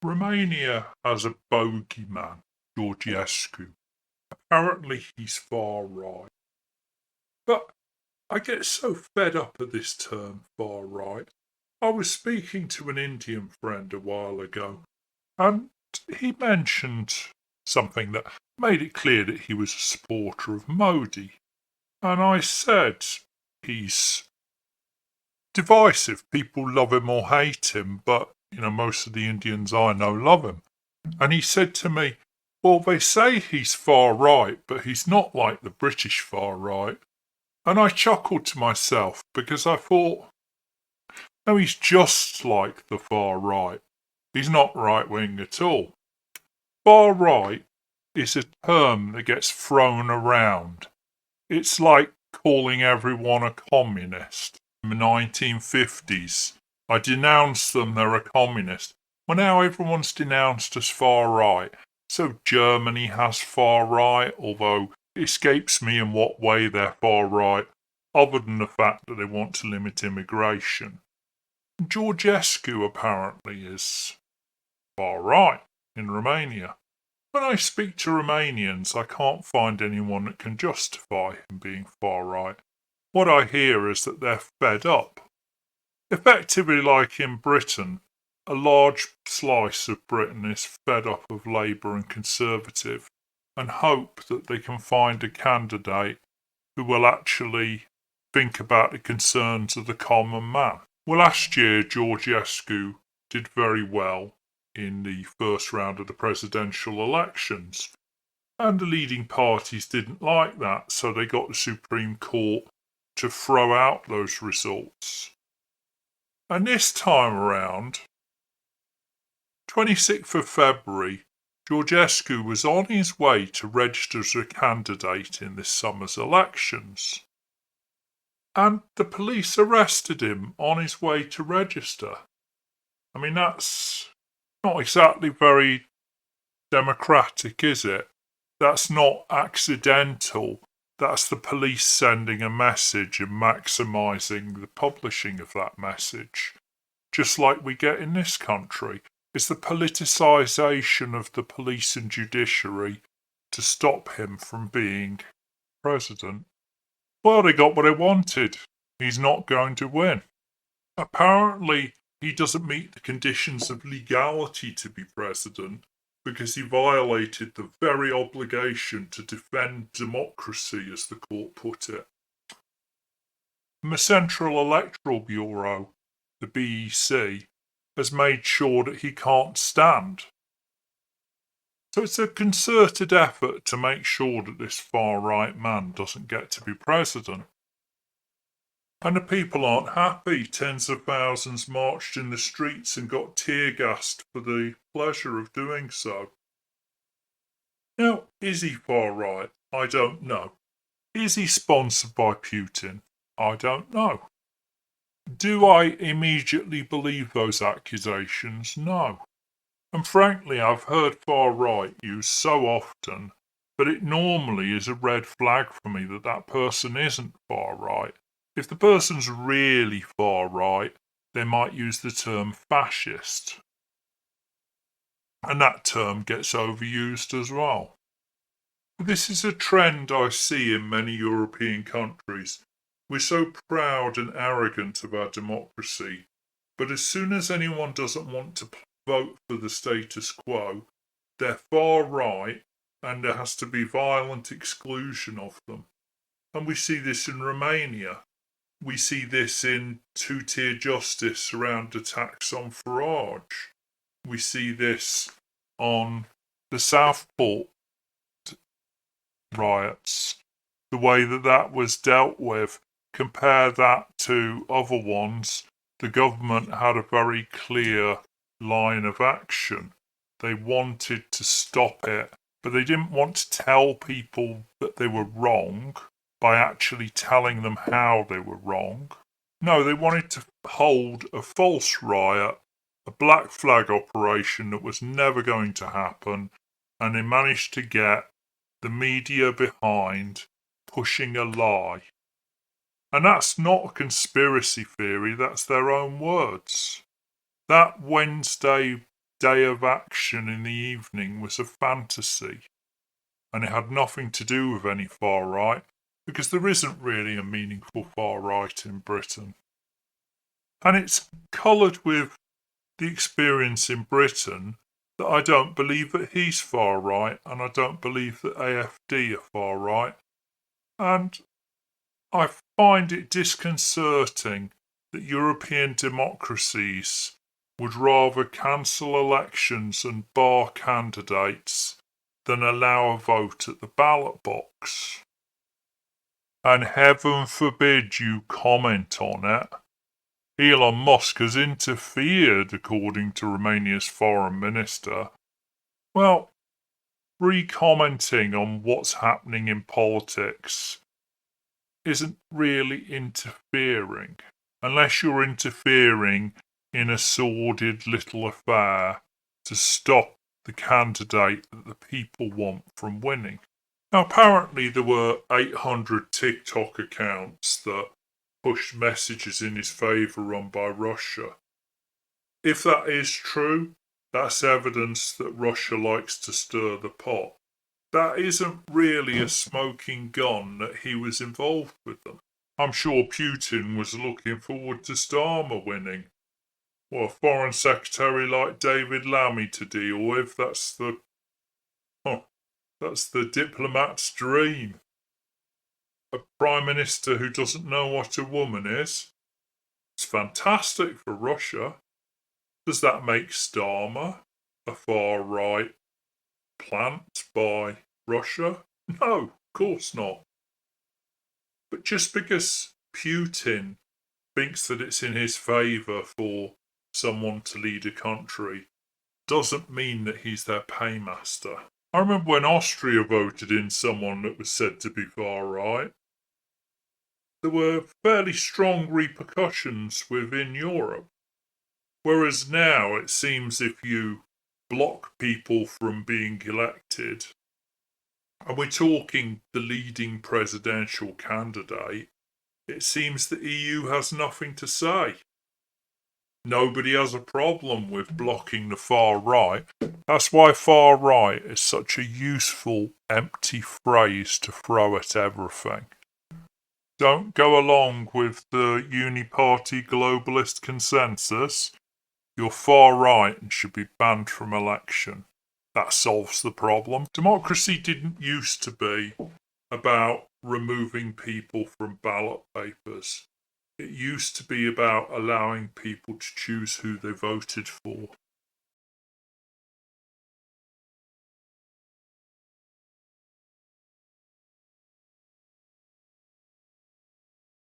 Romania has a bogeyman, Georgescu. Apparently he's far right. But I get so fed up at this term far right. I was speaking to an Indian friend a while ago, and he mentioned something that made it clear that he was a supporter of Modi. And I said he's divisive. People love him or hate him, but most of the Indians I know love him. And he said to me, well, they say he's far right, but he's not like the British far right. And I chuckled to myself because I thought, no, he's just like the far right. He's not right wing at all. Far right is a term that gets thrown around. It's like calling everyone a communist. In the 1950s, I denounced them, they're a communist. Well, now everyone's denounced as far right. So Germany has far right, although it escapes me in what way they're far right, other than the fact that they want to limit immigration. Georgescu apparently is far right in Romania. When I speak to Romanians, I can't find anyone that can justify him being far right. What I hear is that they're fed up. Effectively, like in Britain, a large slice of Britain is fed up of Labour and Conservative and hope that they can find a candidate who will actually think about the concerns of the common man. Well, last year, Georgescu did very well in the first round of the presidential elections. And the leading parties didn't like that, so they got the Supreme Court to throw out those results. And this time around, 26th of February, Georgescu was on his way to register as a candidate in this summer's elections. And the police arrested him on his way to register. I mean, that's not exactly very democratic, is it? That's not accidental. That's the police sending a message and maximising the publishing of that message. Just like we get in this country. It's the politicisation of the police and judiciary to stop him from being president. Well, they got what they wanted. He's not going to win. Apparently, he doesn't meet the conditions of legality to be president because he violated the very obligation to defend democracy, as the court put it. And the Central Electoral Bureau, the BEC, has made sure that he can't stand. So it's a concerted effort to make sure that this far-right man doesn't get to be president. And the people aren't happy. Tens of thousands marched in the streets and got tear-gassed for the pleasure of doing so. Now, is he far right? I don't know. Is he sponsored by Putin? I don't know. Do I immediately believe those accusations? No. And frankly, I've heard far right used so often that it normally is a red flag for me that that person isn't far right. If the person's really far right, they might use the term fascist. And that term gets overused as well. This is a trend I see in many European countries. We're so proud and arrogant of our democracy, but as soon as anyone doesn't want to vote for the status quo, they're far right and there has to be violent exclusion of them. And we see this in Romania. We see this in two-tier justice around attacks on Farage. We see this on the Southport riots. The way that that was dealt with, compare that to other ones, the government had a very clear line of action. They wanted to stop it, but they didn't want to tell people that they were wrong by actually telling them how they were wrong. No, they wanted to hold a false riot, a black flag operation that was never going to happen, and they managed to get the media behind pushing a lie. And that's not a conspiracy theory, that's their own words. That Wednesday day of action in the evening was a fantasy, and it had nothing to do with any far right, because there isn't really a meaningful far right in Britain. And it's coloured with the experience in Britain that I don't believe that he's far right, and I don't believe that AFD are far right. And I find it disconcerting that European democracies would rather cancel elections and bar candidates than allow a vote at the ballot box. And heaven forbid you comment on it. Elon Musk has interfered, according to Romania's foreign minister. Well, re-commenting on what's happening in politics isn't really interfering, unless you're interfering in a sordid little affair to stop the candidate that the people want from winning. Now, apparently there were 800 TikTok accounts that pushed messages in his favour run by Russia. If that is true, that's evidence that Russia likes to stir the pot. That isn't really a smoking gun that he was involved with them. I'm sure Putin was looking forward to Starmer winning. Well, a foreign secretary like David Lammy to deal with, that's the diplomat's dream. A prime minister who doesn't know what a woman is. It's fantastic for Russia. Does that make Starmer a far right plant by Russia? No, of course not. But just because Putin thinks that it's in his favour for someone to lead a country doesn't mean that he's their paymaster. I remember when Austria voted in someone that was said to be far right. There were fairly strong repercussions within Europe. Whereas now it seems if you block people from being elected, and we're talking the leading presidential candidate, it seems the EU has nothing to say. Nobody has a problem with blocking the far right. That's why far right is such a useful, empty phrase to throw at everything. Don't go along with the uniparty globalist consensus. You're far right and should be banned from election. That solves the problem. Democracy didn't used to be about removing people from ballot papers. It used to be about allowing people to choose who they voted for.